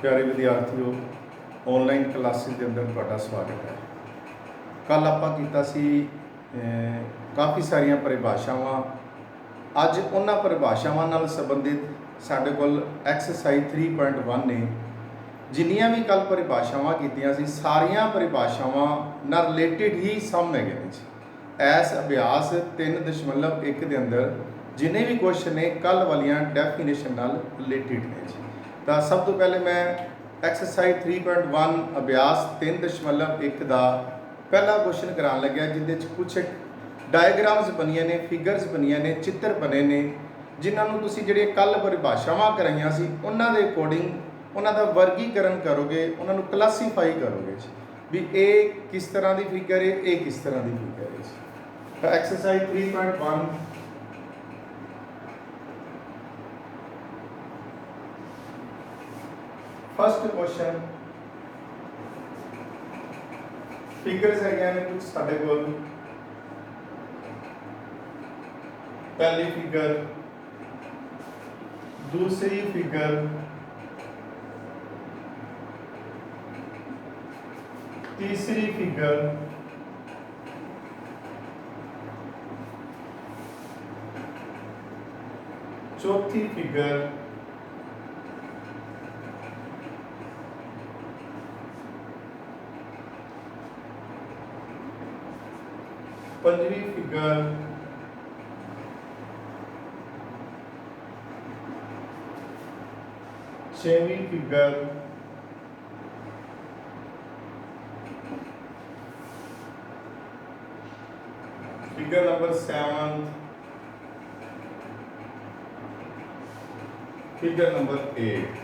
प्यारे विद्यार्थियों, online classes के अंदर तुहाडा स्वागत है। कल आपां कीता सी काफ़ी सारिया परिभाषावां। अज उन्हां परिभाषावां नाल संबंधित साडे कोल एक्सरसाइज 3.1 ने जिन्नियां भी कल परिभाषावां कीतियां सी सारियां परिभाषावां नाल रिलेटिड ही सम हैगे ने। इस अभ्यास 3.1 के अंदर जिन्ने भी क्वेश्चन ने कल वालियां डेफिनेशन नाल रिलेटिड ने जी। तो सब तो पहले मैं एक्सरसाइज 3.1 अभ्यास 3.1 का पहला क्वेश्चन करान लग्या, जिहदे कुछ डायग्राम्स बनिया ने, फिगर्स बनिया ने, चित्र बने ने, जिन्होंने तुसी जिहड़े कल परिभाषावां कराइयां सी उन्हां दे अकॉर्डिंग उन्हां दा वर्गीकरण करोगे, उन्हां नूं क्लासीफाई करोगे भी ए किस तरह की फिगर है, ए किस तरह की फिगर है। तो एक्सरसाइज 3.1 फर्स्ट क्वेश्चन फिगर्स है कुछ साढ़े को। पहली फिगर, दूसरी फिगर, तीसरी फिगर, चौथी फिगर, पंजवी फिगर, छवी figure, figure number 7, figure number 8।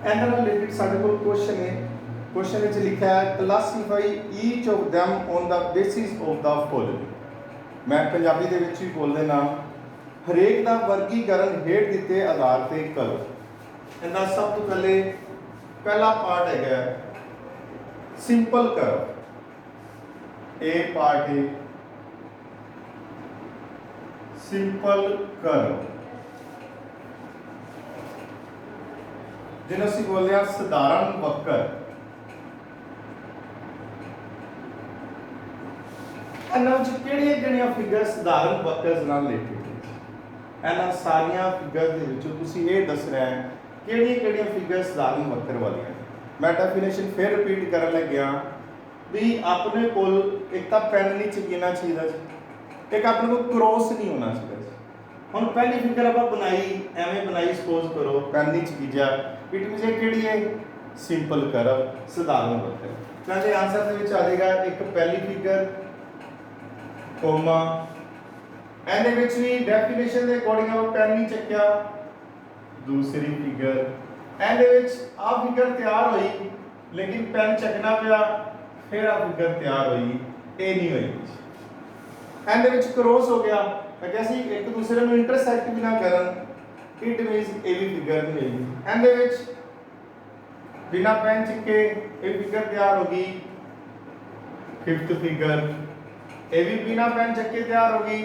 And related साडे कोल क्वेश्चन है। क्वेश्चन में लिखा है classify each of them on the basis of the following. मैं पंजाबी दे विच भी बोल देना, हरेक दा वर्गीकरण हेठ दिते आधार ते करो। इहदा सब तो पहले पहला पार्ट है सिंपल करो। ए पार्ट है सिंपल करो, जिन्हें असीं बोलते हैं साधारण वक्र। इन्हां फिगर साधारण वक्र नाल रिलेटेड है। इन्हां सारियां फिगर दे विचों तुसीं ये दसना है किहड़ियां फिगर साधारण वक्र वालियां। मैं डेफिनेशन फिर रिपीट करन लग्या भी अपने कोल एक तो पेन नहीं चकीना चाहिए, एक अपने को क्रॉस नहीं होना चाहिए। हम पहली फिगर आप बनाई एवं बनाई, सपोज करो पेन नहीं चकीजा, इट मीन कि है सिंपल करव साधारण वक्र। कहते आंसर के आ जाएगा एक पहली फिगर कोमा, एंड भी डेफिनेशन के अकॉर्डिंग आप पेन नहीं चक्या। दूसरी फिगर एंड आ फिगर तैयार हुई लेकिन पेन चकना पिया, फिर आ फिगर तैयार हुई, ये नहीं हुई। एंड क्रॉस हो गया, सी एक दूसरे में इंटरसेक्ट भी ना करन, इट मीन्स ए भी फिगर नहीं होगी। एंड बिना पेन चिके ये फिगर तैयार होगी। फिफ्थ फिगर, ये भी बिना पेन चक्के तैयार होगी।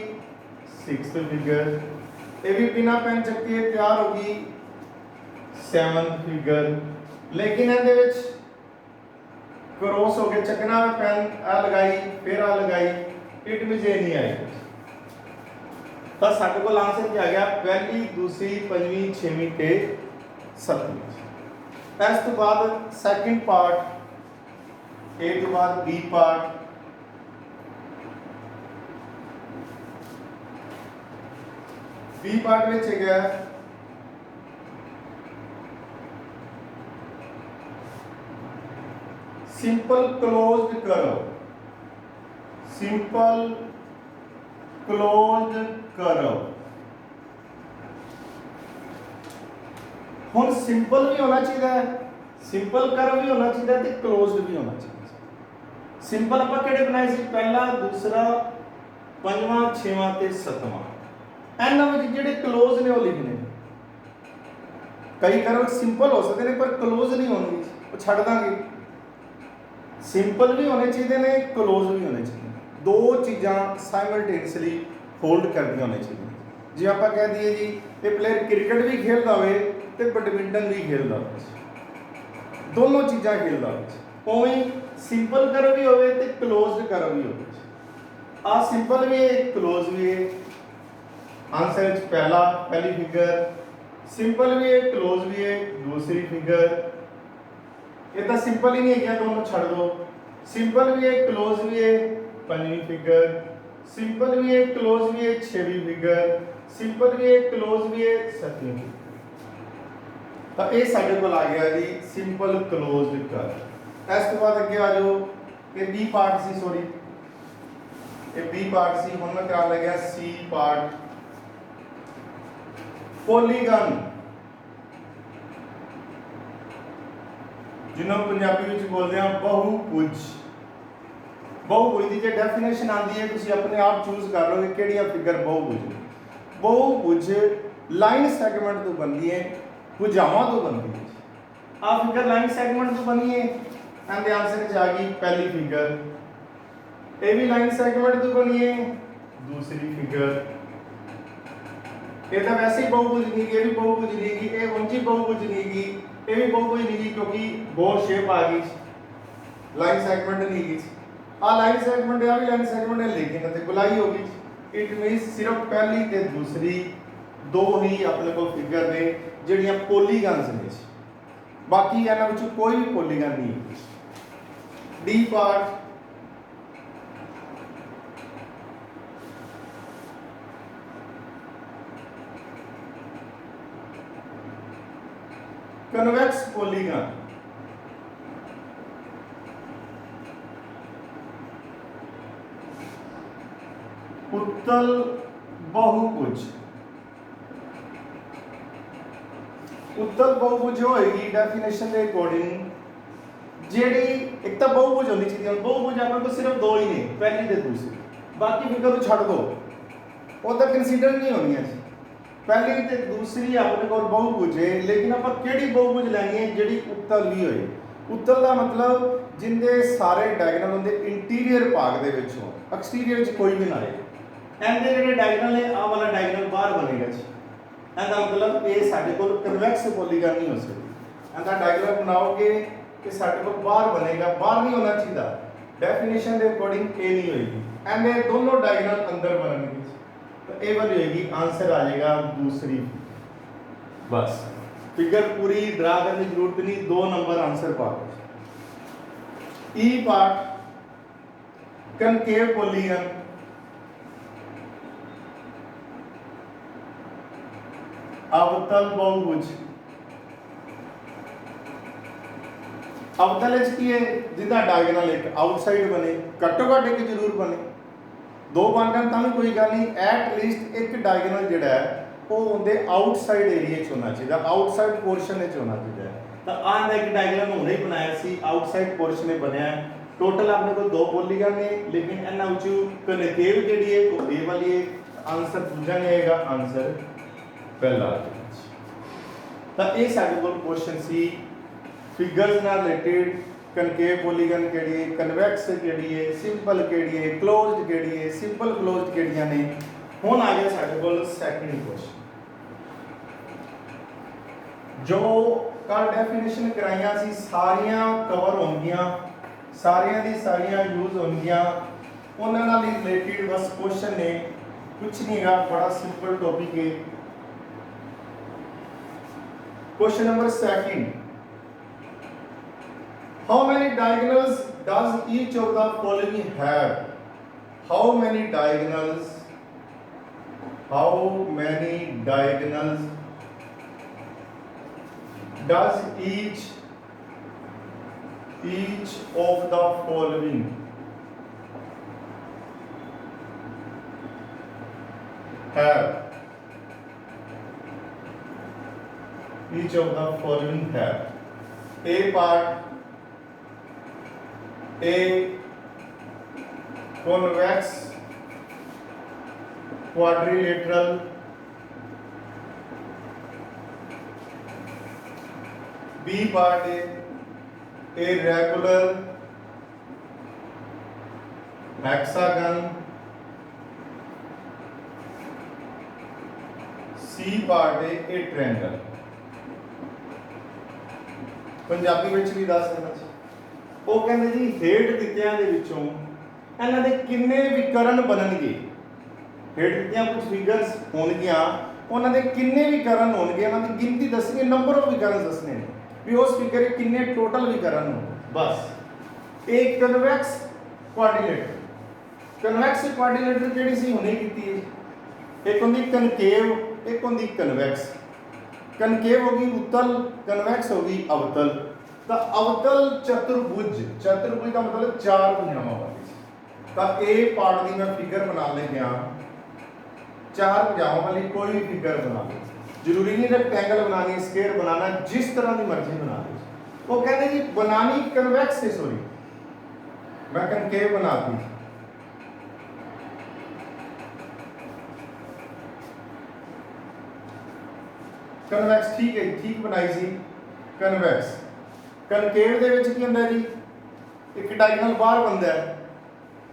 सिक्स्थ फिगर, ये भी बिना पेन चक्के तैयार होगी। सेवंथ फिगर, लेकिन क्रॉस हो गया, चकना में पेन आ लगाई फिर आ लगाई, इट मीन्स ये नहीं आई। तो साडे कोल आंसर क्या आ गया, पहली, दूसरी, पंजवीं, छवीं ते सतवीं। इस तो बाद सैकेंड पार्ट, ए तो बाद बी पार्ट, बी पार्ट में गया सिंपल क्लोज्ड करो। सिंपल क्लोज्ड करो। हुण सिंपल भी होना चाहिए, सिंपल कर्व भी होना चाहिए ते क्लोज्ड भी होना चाहिए। सिंपल आपां किहड़े बनाए सी, पहला, दूसरा, पंजवां, छेवां ते सतवां। इन्हां विच जिहड़े क्लोज ने वो लिखने। कई कर्व सिंपल हो सकते हैं पर क्लोज नहीं होंगे, वो छड्ड दांगे। सिंपल भी होने चाहिए ने, क्लोज भी होने चाहिए। दो चीज़ां साइमल्टेनियसली होल्ड करदियां होनी चाहिए। जे आप कह दईए जी ये प्लेयर क्रिकेट भी खेलता हो तो बैडमिंटन भी खेलता हो, दोनों चीज़ां खेलता हो। उवें सिंपल कर्व भी होवे ते क्लोज्ड कर्व भी होवे। आ सिंपल भी है, क्लोज भी है। आंसर पहली फिगर सिंपल भी है, क्लोज भी है। दूसरी फिगर ये तो सिंपल ही नहीं है, दोनों छड़ दो। सिंपल भी है, क्लोज भी है। पंजवीं फिगर सिंपल भी है, क्लोज भी है। छवीं फिगर सिंपल भी है, क्लोज भी है। सतवीं फिगर। तो ये साडे कोल आ गया जी सिंपल क्लोज्ड कर्व। इस तो बाद अगे आ जाओ कि बी पार्ट सी, सॉरी ये बी पार्ट सी, हुण मैं करान लग्या सी पार्ट। पॉलीगन जिन्होंने पंजाबी में बोलते हैं बहुभुज। बहुभुज की जो डेफिनेशन आती है तुम अपने आप चूज कर लो कि केड़ियां फिगर बहुभुज। बहुभुज लाइन सैगमेंट तो बनती है, भुजावां तो बनती है। आ फिगर लाइन सैगमेंट तो बनी है, एंड आंसर आ गई पहली फिगर। ये भी लाइन सैगमेंट तो बनी है। दूसरी फिगर ये तो वैसे ही बहुभुज नहीं, ये भी बहुभुज नहीं की, ये ऊंची बहुभुज नहीं की, ये भी बहुभुज नहीं की क्योंकि गोल शेप आ गई, लाइन सेगमेंट नहीं की। आ लाइन सेगमेंट या भी लाइन सेगमेंट है लेकिन ते गुलाई हो गई। इट मींस सिर्फ पहली ते दूसरी दो ही अपने को फिगर ने ਜਿਹੜੀਆਂ ਪੋਲੀਗਨਸ ਨੇ, ਬਾਕੀ ਇਹਨਾਂ ਵਿੱਚ ਕੋਈ ਵੀ ਪੋਲੀਗਨ ਨਹੀਂ ਹੈ। D part convex polygon. उत्तल बहुभुज। उत्तल बहुभुज होएगी डेफिनेशन के अकॉर्डिंग जेडी एक तो बहुभुज होनी चाहिए। बहुभुज अपने को सिर्फ दो ही ने, पहली ते दूसरी, बाकी फिगर तो छड़ दो, वो तो कंसीडर नहीं होनी है। पहली ते दूसरी अपने को बहुभुज है, लेकिन आप केड़ी बहुभुज लैनी है जेडी उत्तल भी होए। उत्तल का मतलब जिंदे सारे डायगोनल होंदे इंटीरियर भाग दे विच हो, एक्सटीरियर च कोई भी ना आए। एंड जेडे डायगोनल है आ वाला डायगोनल बाहर बनेगा जी। एंदा मतलब ये साडे कोल कन्वेक्स पॉलीगन नहीं हो सकती। एंदा डायगोनल बनाओगे कि साडे कोल बाहर बनेगा, बाहर नहीं होना चाहिए। डेफिनेशन के अकॉर्डिंग ए नहीं होएगी, एंड ये दोनों डायगोनल अंदर बनेंगे। तो ए वाली होगी, आंसर आ जाएगा दूसरी। बस फिगर पूरी ड्रा करने की जरूरत नहीं, 2 नंबर आंसर पा। ई पार्ट कनकेव पॉलीगन। अवतल बहुभुज। अवतल की है जिदा डायगोनल एक आउटसाइड बने, घट्टो घट एक जरूर बने, दो बन गए तो भी कोई गल नहीं। एट लीस्ट एक डायगोनल जिहड़ा है वो उनके आउटसाइड एरिया होना चाहिए, आउटसाइड पोर्शन होना चाहिए। तो आंदा एक डायगोनल हमने ही बनाया सी, आउटसाइड पोर्शन में बनया। टोटल अपने को 2 पॉलीगन ने, लेकिन इन्हां विचों कनकेव जिहड़ी है वो ए वाली है। आंसर दूजा नहीं आएगा, आंसर पहला। तो ये साडे कोल क्वेश्चन सी फिगर्स नाल रिलेटेड। कनकेव पॉलीगन केड़ी है, कन्वेक्स केड़ी है, सिंपल केड़ी है, क्लोज्ड केड़ी है, सिंपल क्लोज्ड केड़ियां ने। हुण आ गया साडे कोल सैकंड क्वेश्चन। जो कल डेफिनेशन कराइयां सी सारियां कवर होंगियां, सारियां दी सारियां यूज होंगियां, उन्हां नाल रिलेटेड बस क्वेश्चन ने, कुछ नहीं है, बड़ा सिंपल टॉपिक है। Question number second, how many diagonals does each of the following have? How many diagonals does each of the following have? Each of the following have. A part, A convex quadrilateral, B part A regular hexagon C part ਹੈ ਇਹ triangle. Punjabi ਵਿੱਚ ਵੀ ਦੱਸ ਦੇਣਾ ਸੀ। ਉਹ ਕਹਿੰਦੇ ਜੀ ਹੇਠ ਦਿੱਤਿਆਂ ਦੇ ਵਿੱਚੋਂ ਇਹਨਾਂ ਦੇ ਕਿੰਨੇ ਵਿਕਰਨ ਬਣਨਗੇ। ਹੇਠ ਦਿੱਤੀਆਂ ਕੁਝ ਫਿਗਰਸ ਹੋਣਗੀਆਂ, ਉਹਨਾਂ ਦੇ ਕਿੰਨੇ ਵਿਕਰਨ ਹੋਣਗੇ, ਉਹਨਾਂ ਦੀ ਗਿਣਤੀ ਦੱਸਣੀ, ਨੰਬਰ ਆਫ ਵਿਕਰਨ ਦੱਸਣੇ ਨੇ ਵੀ ਉਸ ਫਿਗਰ ਦੇ ਕਿੰਨੇ ਟੋਟਲ ਵਿਕਰਨ ਹੋਣ। ਬਸ ਇਹ ਕਨਵੈਕਸ ਕੁਆਡਰੀਲੇਟਰ। ਕਨਵੈਕਸ ਕੁਆਡਰੀਲੇਟਰ ਕਿਹੜੀ ਸੀ ਹੁਣੇ ਕੀਤੀ ਹੈ। ਇੱਕ ਹੁੰਦੀ ਕਨਕੇਵ, ਇੱਕ ਹੁੰਦੀ ਕਨਵੈਕਸ। ਕਨਕੇਵ ਹੋ ਗਈ उत्तल, कन्वेक्स हो गई अवतल। तो अवतल चतुर्भुज, चतुर्भुज का मतलब चार भुजावां वाली। तो ए पार्ट की मैं फिगर बना ले गया, चार भुजावां वाली कोई भी फिगर बना लो, जरूरी नहीं रेक्टेंगल बनानी, स्क्वायर बनाना, जिस तरह की मर्जी बना लो। वो कहते जी बनानी कन्वेक्स है, सॉरी मैं कनकेव बनाती। कन्वेक्स ठीक है, ठीक बनाई सी कन्वेक्स। कनकेव दे विच की हुंदा जी, एक डायगोनल बाहर बनदा है,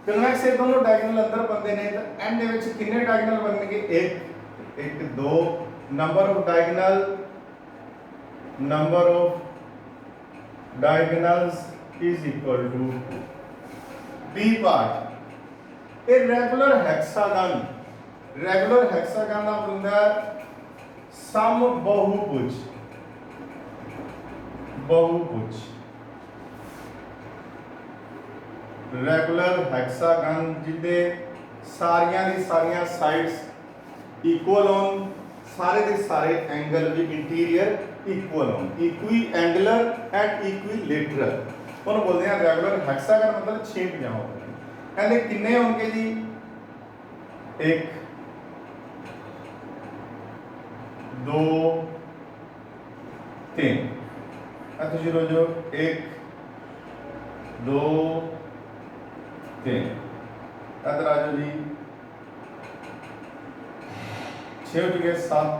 कन्वेक्स ये दोनों डायगोनल अंदर बनते हैं। तो एंड दे विच कितने डायगोनल बनणगे, एक एक दो, number of diagonal, number of diagonals is equal to b part. A regular hexagon, regular hexagon का हुंदा सम बहुभुज, बहुभुज रेगुलर हेक्सागन जिदे सारियां दी सारियां साइड्स इक्वल होन, सारे दे सारे एंगल भी इंटीरियर इक्वल होन, इक्वी एंगुलर एंड इक्विलेटरल। उन्होंने बोलते हैं रेगुलर हेक्सागन मतलब 6 भुजावां होंगे। कहते कितने होंगे जी, एक, दो, तीन, अच्छा शुरू हो, एक, दो, तीन, इधर आ जाओ जी, 6 हो चुके, 7,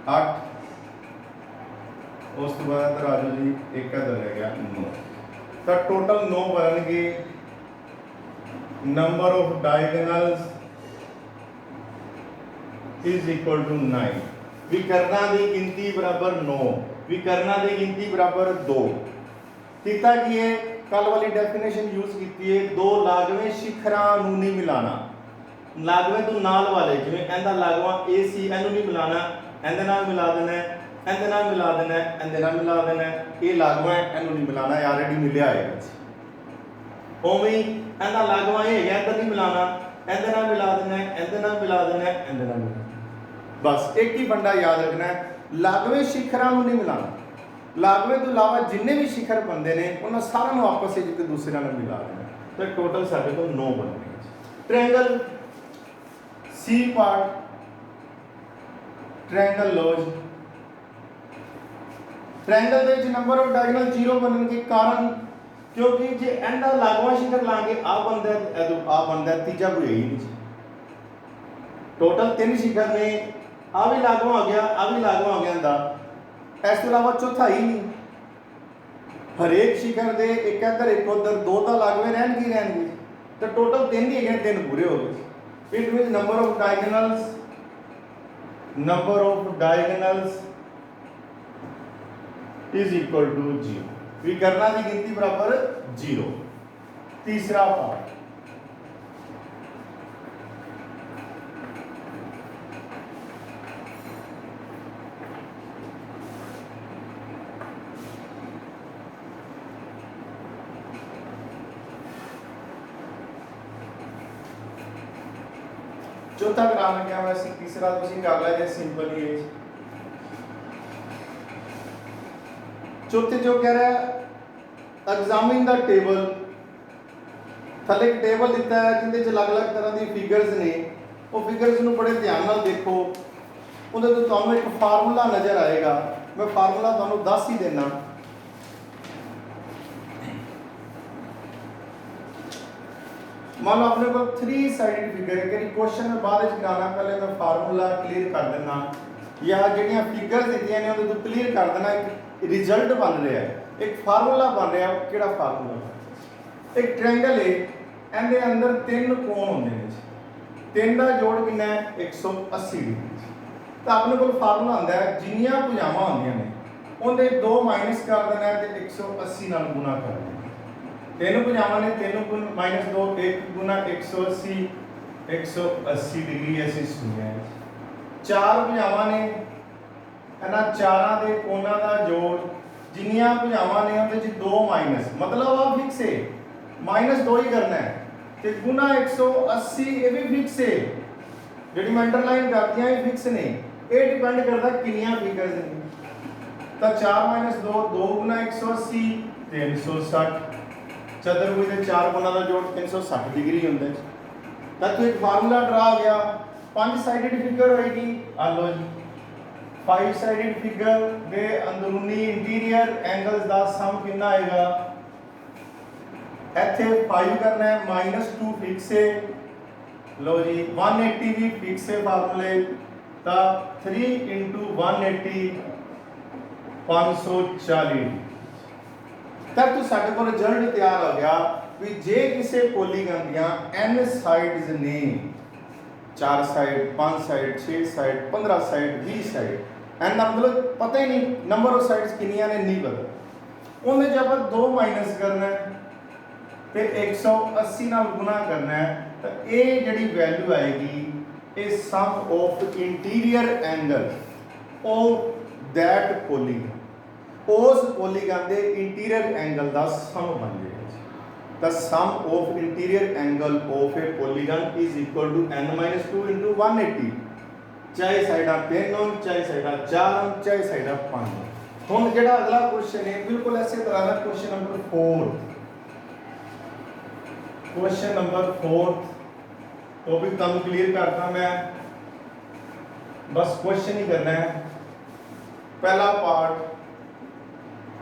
8, उस तो बाद इधर आ जाओ जी, एक इधर रह गया 9। तो टोटल 9 बननगे। Number of diagonals is equal to 9। विकर्णा की गिनती बराबर 9, विकर्णा की गिनती बराबर 2। कितना की है, कल वाली डेफिनेशन यूज की है, दो लागवे शिखरां नूं नहीं मिलाना। लागवे तो नाल वाले, जिवें एंदा लागवा ए सी, एनू नहीं मिलाना, एंदे नाल मिला देना है, एंदे नाल मिला देना है, एंदे नाल मिला देना है। ये लागवा है, एनू नहीं मिलाना, ऑलरेडी मिलिया है। ओवें एंदा लागवा ये है, एंदा नहीं मिलाना, एंदे नाल मिला देना है, एंदे नाल मिला देना है, एंदे नाल मिला। बस एक ही फंडा याद रखना है, लागवे शिखरां नूं नहीं मिलाना। लागवे तो इलावा जिन्ने भी शिखर बनते हैं उन्होंने सारा आपस में एक दूसरे नाल मिला देना। तो टोटल साढ़े को 9 बनने। ट्रायंगल सी पार्ट, ट्रायंगल लॉज, ट्रायंगल दे विच नंबर ऑफ डायगोनल 0 बनने के कारण, क्योंकि जे एंड लागवा शिखर लांगे आ बनदा है, आ बनदा है, तीजा कोई है ही नहीं। टोटल 3 शिखर ने, आ भी लागवा हो गया, आ भी लागवा हो गया अंदा, इस तो इलावा चौथा ही नहीं। हरेक शिखर दे एक इधर एक उधर 2 तो लागवे रहणगे। तो टोटल 3 ही है, 3 पूरे हो गए। It means number of diagonals, number of diagonals is equal to 0। विकर्णा की गिनती बराबर 0। तीसरा पार्ट, चौथा कराने लगे वैसे, तीसरा तुम कर लिया जे सिंपल ही है। चौथे जो कह रहा है एग्जामिन द टेबल, थले एक टेबल दिता है जिंदे अलग अलग तरह की फिगर्स ने, वो फिगर्स नूं बड़े ध्यान नाल देखो, उहदे तो तुहानूं एक फार्मूला नज़र आएगा। मैं फार्मूला तुहानूं दस ही देना। मान लो अपने को 3 साइडेड फिगर है, कि क्वेश्चन में बाद में कराना, पहले मैं फार्मूला क्लियर कर देना, या जिहड़ियां फिगर्स दित्तियां ने उहदे तो क्लियर कर देना। एक रिजल्ट बन रहा है, एक फार्मूला बन रहा है। किहड़ा फार्मूला? एक ट्रायंगल है, ਇਹਦੇ ਅੰਦਰ ਤਿੰਨ ਕੋਣ ਹੁੰਦੇ ਨੇ ਜੀ। ਤਿੰਨ ਦਾ ਜੋੜ ਕਿੰਨਾ ਹੈ 180 ਡਿਗਰੀ। ਤਾਂ ਆਪਣੇ ਕੋਲ ਫਾਰਮੂਲਾ ਹੁੰਦਾ ਹੈ ਜਿੰਨੀਆਂ ਭੁਜਾਵਾਂ ਹੁੰਦੀਆਂ ਨੇ ਉਹਦੇ 2 ਮਾਈਨਸ ਕਰ ਦੇਣਾ ਹੈ ਤੇ 180 ਨਾਲ ਗੁਣਾ ਕਰ ਦੇਣਾ। ਤਿੰਨ ਭੁਜਾਵਾਂ ਨੇ 3 ਗੁਣ ਮਾਈਨਸ 2 1 ਗੁਣਾ 180 180 ਡਿਗਰੀ ਅਸੀਂ ਸੁਣਿਆ ਹੈ। ਚਾਰ ਭੁਜਾਵਾਂ ਨੇ ਇਹਨਾਂ ਚਾਰਾਂ ਦੇ ਕੋਣਾਂ ਦਾ ਜੋੜ ਜਿੰਨੀਆਂ ਭੁਜਾਵਾਂ ਨੇ ਉਹਦੇ ਚ 2 ਮਾਈਨਸ ਮਤਲਬ ਆ ਫਿਕਸ ਹੈ -2 ਹੀ ਕਰਨਾ ਹੈ ਤੇ ਗੁਣਾ 180 ਇਹ ਵੀ ਫਿਕਸ ਹੈ। ਜਿਹੜੀ ਮੈਂ ਅੰਡਰਲਾਈਨ ਕਰਦੀਆਂ ਇਹ ਫਿਕਸ ਨੇ। ਇਹ ਡਿਪੈਂਡ ਕਰਦਾ ਕਿੰਨੀਆਂ ਫਿਗਰਸ ਨੇ। ਤਾਂ 4 - 2 2 ਗੁਣਾ 180 360 ਚਤੁਰਭੁਜ ਦੇ ਚਾਰ ਕੋਣਾਂ ਦਾ ਜੋੜ 360 ਡਿਗਰੀ ਹੁੰਦਾ ਹੈ। ਤਾਂ ਇੱਕ ਫਾਰਮੂਲਾ ਡਰਾ ਹੋ ਗਿਆ। 5 ਸਾਈਡਡ ਫਿਗਰ ਹੋਏਗੀ ਆ ਲੋ ਜੀ 5 ਸਾਈਡਡ ਫਿਗਰ ਦੇ ਅੰਦਰੂਨੀ ਇੰਟੀਰੀਅਰ ਐਂਗਲਸ ਦਾ ਸਮ ਕਿੰਨਾ ਆਏਗਾ। ਇੱਥੇ 5 ਕਰਨਾ ਹੈ -2 ਫਿਕਸ ਹੈ। लो जी 180 भी फिक्स है फार्मूले ता 3 × 180 540 तब तो साडे कोल रिजल्ट तैयार हो गया भी जे किसी पॉलीगन दियां n साइड्स ने 4 side 5 side 6 side 15 side 20 side and मतलब पता ही नहीं नंबर ऑफ साइड्स कितनियां ने नहीं पता उन्हें जब 2 माइनस करना है ਤੇ 180 ਨਾਲ ਗੁਣਾ ਕਰਨਾ ਹੈ ਤਾਂ ਇਹ ਜਿਹੜੀ ਵੈਲਿਊ ਆਏਗੀ ਇਹ sum of interior angle of that polygon ਉਸ ਪੋਲੀਗਨ ਦੇ ਇੰਟੀਰੀਅਰ ਐਂਗਲ ਦਾ ਸਮ ਬਣ ਜਾਏਗਾ। ਤਾਂ sum of interior angle of a polygon is equal to n - 2 × 180 ਚਾਹੇ ਸਾਈਡਾਂ 3 ਹੋਣ ਚਾਹੇ ਸਾਈਡਾਂ 4 ਹੋਣ ਚਾਹੇ ਸਾਈਡਾਂ 5 ਹੁਣ ਜਿਹੜਾ ਅਗਲਾ ਕੁਐਸਚਨ ਹੈ ਬਿਲਕੁਲ ਇਸੇ ਤਰ੍ਹਾਂ ਦਾ question number 4 question number 4 topic तुम क्लियर करता मैं बस क्वेश्चन ही करना है। पहला पार्ट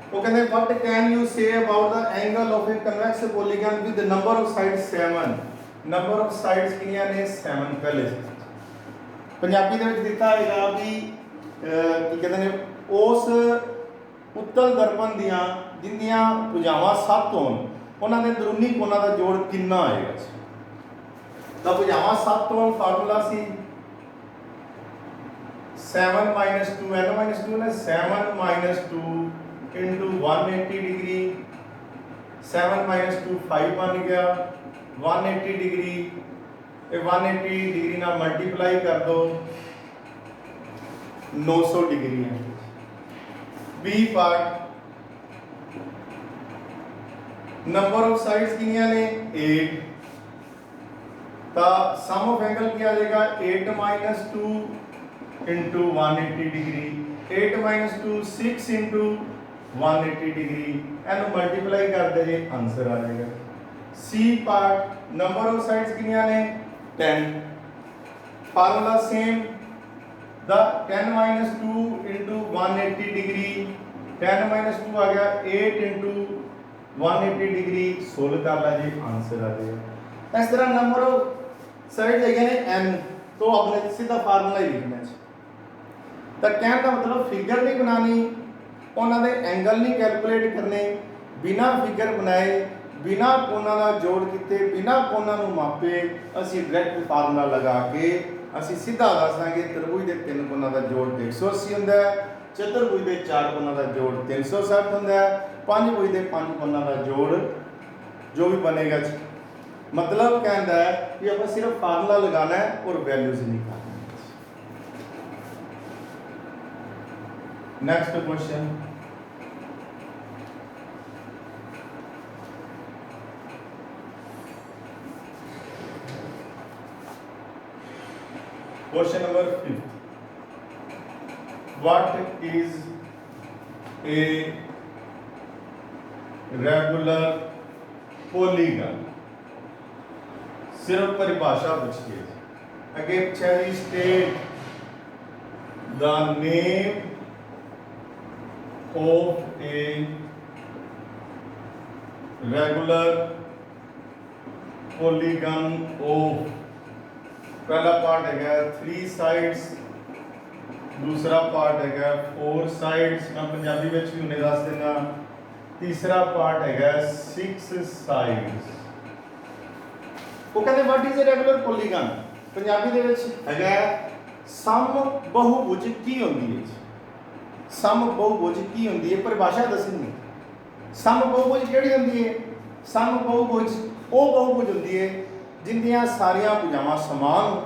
वो कहते हैं what can you say about the angle of a convex polygon with number of sides 7 number of sides कितनियां ने 7 पहले पंजाबी ਦੇ ਵਿੱਚ ਦਿੱਤਾ ਹੈਗਾ ਵੀ ਕੀ ਕਹਿੰਦੇ ਨੇ ਉਸ ਉੱਤਲ ਦਰਪਣ ਦੀਆਂ ਜਿੰਨੀਆਂ ਭੁਜਾਵਾਂ 7 ਹੋਣ ਉਹਨਾਂ ਦੇ ਅੰਦਰੂਨੀ ਕੋਣਾਂ ਦਾ ਜੋੜ ਕਿੰਨਾ ਆਏਗਾ। ਤਾਂ ਭੁਜਾਵਾਂ 7 ਤੋਂ ਫਾਰਮੂਲਾ ਸੀ 7 - 2 n - 2 ਨੇ 7 - 2 × 180 डिग्री 7 - 2 5 बन गया 180 डिग्री ये 180 डिग्री ਨਾਲ ਮਲਟੀਪਲਾਈ ਕਰ ਦੋ 900 डिग्री है। B part number of sides कितनियां ने 8 ता सम ऑफ एंगल क्या आ जाएगा 8 - 2 × 180 डिग्री 8 - 2 6 × 180 डिग्री एनु मल्टीप्लाई कर दे आंसर आ जाएगा। C part number of sides कितनियां ने 10 फार्मूला सेम द 10 - 2 × 180 डिग्री 10 - 2 आ गया 8 × 180 डिग्री सोल्व कर ला जी आंसर आ जाएगा। इस तरह नंबर ऑफ साइड है ने n तो अपने सीधा फार्मूला ही लिखना है। तो कहने का मतलब फिगर नहीं बनानी उन्होंने एंगल नहीं कैलकुलेट करने बिना फिगर बनाए बिना कोणा का जोड़ किए बिना कोणा मापे असी डायरैक्ट फार्मूला लगा के असी सीधा दस देंगे त्रिभुज के 3 कोणा का जोड़ 180 होंगे चतुर्भुज के 4 कोणा का जोड़ 360 होंगे पंचभुज के 5 कोणा का जोड़ जो भी बनेगा मतलब कहता है कि आप सिर्फ फार्मूला लगाना है और वैल्यूज निकालना है। Next question question number 5 what is a regular polygon सिर्फ परिभाषा पूछिए अगे cherry state the name of a regular polygon of पहला पार्ट है 3 साइड्स दूसरा पार्ट है 4 साइड्स मैं पंजाबी में भी उन्हें दस देना तीसरा पार्ट है 6 साइड्स ਉਹ ਕਹਿੰਦੇ what is a regular polygon, Punjabi ਦੇ ਵਿੱਚ ਹੈਗਾ ਸਮ ਬਹੁਭੁਜ ਕੀ ਹੁੰਦੀ ਹੈ। ਸਮ ਬਹੁਭੁਜ ਕੀ ਹੁੰਦੀ ਹੈ, ਪਰਿਭਾਸ਼ਾ ਦੱਸਣੀ। ਸਮ ਬਹੁਭੁਜ ਕਿਹੜੀ ਹੁੰਦੀ ਹੈ? ਸਮ ਬਹੁਭੁਜ ਉਹ ਬਹੁਭੁਜ ਹੁੰਦੀ ਹੈ ਜਿੰਦੀਆਂ ਸਾਰੀਆਂ ਭੁਜਾਵਾਂ ਸਮਾਨ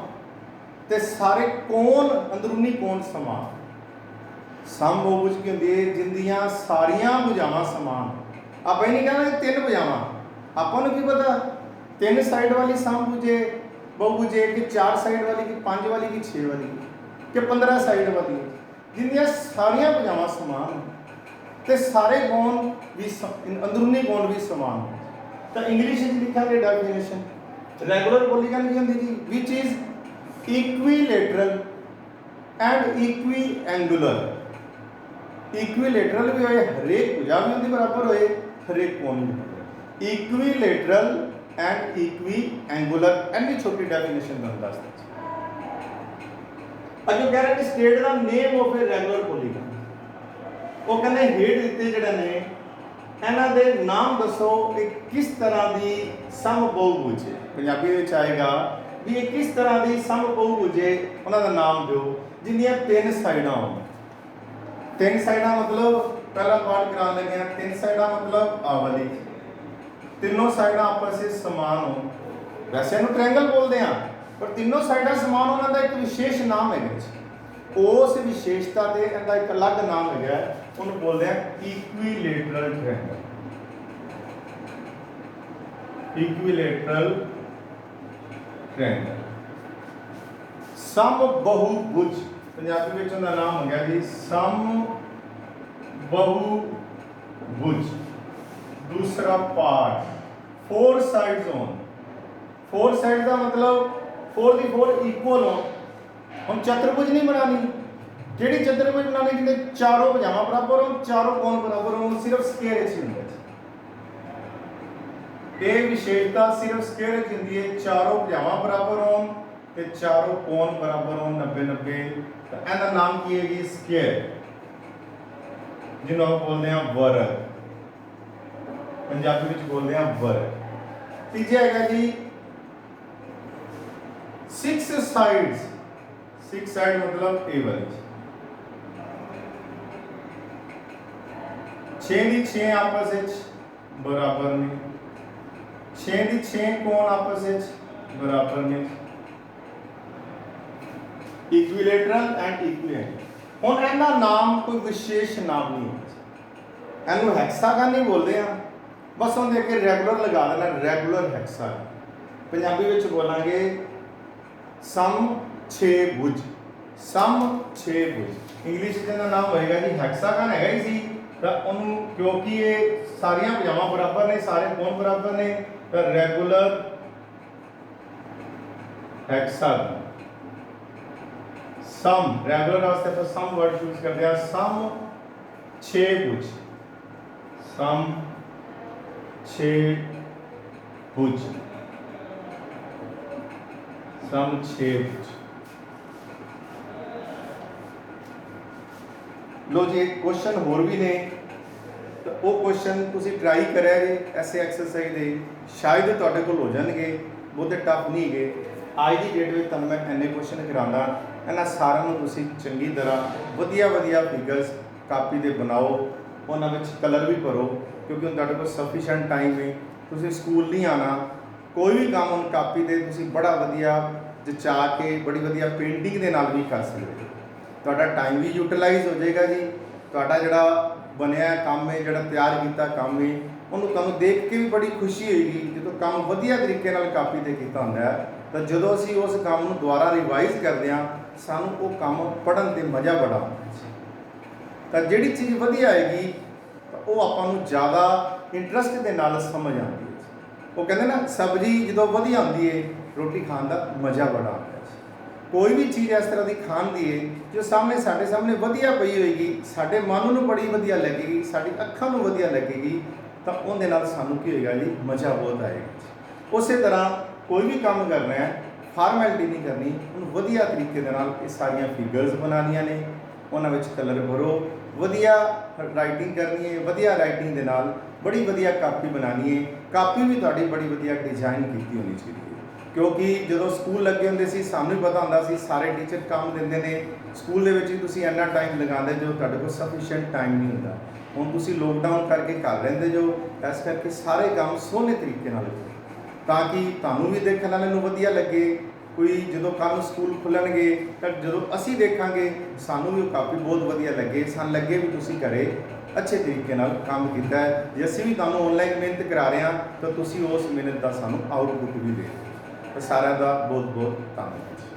ਤੇ ਸਾਰੇ ਕੋਣ, ਅੰਦਰੂਨੀ ਕੋਣ ਸਮਾਨ। ਸਮ ਬਹੁਭੁਜ ਕੀ ਹੁੰਦੀ ਹੈ? ਜਿੰਦੀਆਂ ਸਾਰੀਆਂ ਭੁਜਾਵਾਂ ਸਮਾਨ। ਆਪਾਂ ਇਹ ਨਹੀਂ ਕਹਿੰਦੇ ਤਿੰਨ ਭੁਜਾਵਾਂ, ਆਪਾਂ ਨੂੰ ਕੀ ਪਤਾ ਤਿੰਨ ਸਾਈਡ ਵਾਲੀ ਸਮਭੁਜ बहुभुज है कि 4 साइड वाली कि 5 वाली कि 6 वाली कि 15 साइड वाली, जिंदियां सारियां भुजावां समान ते सारे कोण भी अंदरूनी कोण भी समान। तो इंग्लिश में लिखांगे डेफिनेशन रेगुलर पॉलीगन की होंदी जी which is equilateral and equiangular. Equilateral भी होए, हरेक भुजा भी होंदी बराबर होए, हरेक कोण भी equilateral and equiangular. And छोटी डेफिनेशन ਤੁਹਾਨੂੰ ਦੱਸ ਦਿੱਤੀ। ਅੱਗੇ ਕਹਿ ਰਹੇ ਕਿ ਸਟੇਟ ਦਾ name of a regular polygon. ਉਹ ਕਹਿੰਦੇ ਹੇਠ ਦਿੱਤੇ ਜਿਹੜੇ ਨੇ ਇਹਨਾਂ ਦੇ ਨਾਮ ਦੱਸੋ ਇਹ ਕਿਸ ਤਰ੍ਹਾਂ ਦੀ ਸਮ ਬਹੁਭੁਜ ਹੈ। ਪੰਜਾਬੀ ਵਿੱਚ ਆਏਗਾ ਵੀ ਇਹ ਕਿਸ ਤਰ੍ਹਾਂ ਦੀ ਸਮ ਬਹੁਭੁਜ ਹੈ, ਉਹਨਾਂ ਦਾ ਨਾਮ ਦਿਓ ਜਿੰਨੀਆਂ ਤਿੰਨ ਸਾਈਡਾਂ ਹੋਣ। ਤਿੰਨ ਸਾਈਡਾਂ ਮਤਲਬ ਪਹਿਲਾ ਪਾਠ ਕਰਾਉਣ ਲੱਗੇ ਹਾਂ, ਤਿੰਨ ਸਾਈਡਾਂ ਮਤਲਬ ਆਹ ਵਾਲੀ, ਤਿੰਨੋਂ ਸਾਈਡਾਂ ਆਪਸ ਵਿੱਚ ਸਮਾਨ ਹੋ। ਵੈਸੇ ਇਹਨੂੰ ਟ੍ਰਾਇੰਗਲ ਬੋਲਦੇ ਆ, ਪਰ ਤਿੰਨੋਂ ਸਾਈਡਾਂ ਸਮਾਨ ਉਹਨਾਂ ਦਾ ਇੱਕ ਵਿਸ਼ੇਸ਼ ਨਾਮ ਹੈਗਾ। ਉਸ ਵਿਸ਼ੇਸ਼ਤਾ ਦੇ ਇਹਦਾ ਇੱਕ ਅਲੱਗ ਨਾਮ ਹੈਗਾ, ਉਹਨੂੰ ਬੋਲਦੇ ਆ ਇਕੁਇਲੇਟਰਲ ਟ੍ਰਾਇੰਗਲ। ਇਕੁਇਲੇਟਰਲ ਟ੍ਰਾਇੰਗਲ। ਸਮ ਬਹੁਭੁਜ ਪੰਜਾਬੀ ਵਿੱਚ ਉਹਦਾ ਨਾਮ ਹੈਗਾ ਜੀ ਸਮ ਬਹੁਭੁਜ। दूसरा पार्ट 4 साइड्स होन। 4 साइड का मतलब 4 दी 4 इक्वल हो। हम चतुर्भुज नहीं बनानी, जेडी चतुर्भुज बनानी जिंदे चारों भुजावां बराबर हो, चारों कोण बराबर हो, सिर्फ स्क्वायर ही होंदा है। ये विशेषता सिर्फ स्क्वायर ही होंदी है, चारों भुजावां बराबर हो ते चारों कोण बराबर हो 90 90। तो इहदा नाम की है जी स्क्वायर, जिन्हों बोलते हैं वर्ग। पंजाबी में बोलते हैं वर्ग। तीजा है जी 6 साइड्स। 6 साइड मतलब ए वाली 6 दी 6 आपस में बराबर ने, 6 दी 6 कोण आपस में बराबर ने। Equilateral and equilateral. हुण इहदा नाम कोई विशेष नाम नहीं है, इहनूं हैक्सागन नहीं बोलते हैं, बस उन्हें अगे रैगूलर लगा देना, रैगूलर हैक्सागन। पंजाबी में बोलांगे सम 6 भुज, सम 6 भुज। इंग्लिश का नाम होएगा जी हैक्सागन है ही सी। तो उन्होंने क्योंकि ये सारियां भुजावां बराबर ने, सारे कोण बराबर ने, तो रैगूलर हैक्सागन। सम रैगूलर वास्ते तो सम वर्ड यूज करते हैं, सम 6 भुज, सम 6 भुज, सम 6 भुज। लो जी एक क्वेश्चन होर भी ने, तो वो क्वेश्चन तुसी ट्राई करिया जी ऐसे एक्सरसाइज दे, शायद तुहाडे कोल हो जाणगे, बहुते टफ नहीं गए। आज की डेट में तुहानूं मैं इन्ने क्वेश्चन करांदा, इन्हां सारिआं नूं तुसी चंगी तरह वधिया वधिया फिगर्स कापी ते बनाओ, उन्हां विच कलर भी भरो, क्योंकि हुण तुहाडे कोल सफिशेंट टाइम है। तुसीं स्कूल नहीं आना, कोई भी काम हुण कापी ते तुसीं बड़ा वधिया जचा के बड़ी वधिया पेंटिंग दे नाल भी कर सकदे हो। तुहाडा टाइम भी यूटिलाइज हो जाएगा जी, तुहाडा जिहड़ा बनिया काम है, जिहड़ा तैयार किया काम है, उन्होंने तुहानूं देख के भी बड़ी खुशी होगी जो काम वधिया तरीके नाल कापी ते कीता हुंदा है। तो जदों असीं उस काम नूं दुबारा रिवाइज करदे हां, सानूं वो काम पढ़न ते मज़ा बड़ा आउंदा। तो जिहड़ी चीज़ वधिया आएगी वो आपां नूं ज़्यादा इंटरस्ट दे नाल समझ आती है। वो कहते ना सब्जी जो वधिया होंदी है, रोटी खाने का मज़ा बड़ा आता है। कोई भी चीज़ इस तरह की खान दी है जो सामने साढ़े सामने वधिया पई होएगी, साढ़े मन नूं बड़ी वधिया लगेगी, साड़ी अखां नूं वधिया लगेगी, तो उहदे नाल सानूं की होएगा जी मज़ा बहुत आएगा। उस तरह कोई भी काम करना है, फार्मैलिटी नहीं करनी, उन्होंने वधिया तरीके दे नाल ये सारियां फिगर्स बनानियां ने, उन्हां विच कलर भरो, ਵਧੀਆ ਰਾਈਟਿੰਗ ਕਰਨੀ ਹੈ, ਵਧੀਆ ਰਾਈਟਿੰਗ ਦੇ ਨਾਲ ਬੜੀ ਵਧੀਆ ਕਾਪੀ ਬਣਾਉਣੀ ਹੈ। ਕਾਪੀ ਵੀ ਤੁਹਾਡੀ ਬੜੀ ਵਧੀਆ ਡਿਜ਼ਾਈਨ ਕੀਤੀ ਹੋਣੀ ਚਾਹੀਦੀ ਹੈ, ਕਿਉਂਕਿ ਜਦੋਂ ਸਕੂਲ ਲੱਗੇ ਹੁੰਦੇ ਸੀ ਸਾਨੂੰ ਵੀ ਪਤਾ ਹੁੰਦਾ ਸੀ ਸਾਰੇ ਟੀਚਰ ਕੰਮ ਦਿੰਦੇ ਨੇ, ਸਕੂਲ ਦੇ ਵਿੱਚ ਵੀ ਤੁਸੀਂ ਇੰਨਾ ਟਾਈਮ ਲਗਾਉਂਦੇ ਜੋ ਤੁਹਾਡੇ ਕੋਲ ਸਫੀਸ਼ੀਐਂਟ ਟਾਈਮ ਨਹੀਂ ਹੁੰਦਾ। ਹੁਣ ਤੁਸੀਂ ਲੋਕਡਾਊਨ ਕਰਕੇ ਘਰ ਰਹਿੰਦੇ ਜੋ, ਇਸ ਕਰਕੇ ਸਾਰੇ ਕੰਮ ਸੋਹਣੇ ਤਰੀਕੇ ਨਾਲ ਕਰੋ ਤਾਂ ਕਿ ਤੁਹਾਨੂੰ ਵੀ ਦੇਖਣ ਵਾਲਿਆਂ ਨੂੰ ਵਧੀਆ ਲੱਗੇ। ਕੋਈ ਜਦੋਂ ਕੱਲ੍ਹ ਸਕੂਲ ਖੁੱਲ੍ਹਣਗੇ ਤਾਂ ਜਦੋਂ ਅਸੀਂ ਦੇਖਾਂਗੇ ਸਾਨੂੰ ਵੀ ਉਹ ਕਾਪੀ ਬਹੁਤ ਵਧੀਆ ਲੱਗੇ, ਸਾਨੂੰ ਲੱਗੇ ਵੀ ਤੁਸੀਂ ਘਰੇ ਅੱਛੇ ਤਰੀਕੇ ਨਾਲ ਕੰਮ ਕੀਤਾ ਹੈ। ਜੇ ਅਸੀਂ ਵੀ ਤੁਹਾਨੂੰ ਆਨਲਾਈਨ ਮਿਹਨਤ ਕਰਾ ਰਹੇ ਹਾਂ ਤਾਂ ਤੁਸੀਂ ਉਸ ਮਿਹਨਤ ਦਾ ਸਾਨੂੰ ਆਊਟਪੁੱਟ ਵੀ ਦੇ ਦਿਓ। ਸਾਰਿਆਂ ਦਾ ਬਹੁਤ ਬਹੁਤ ਧੰਨਵਾਦ।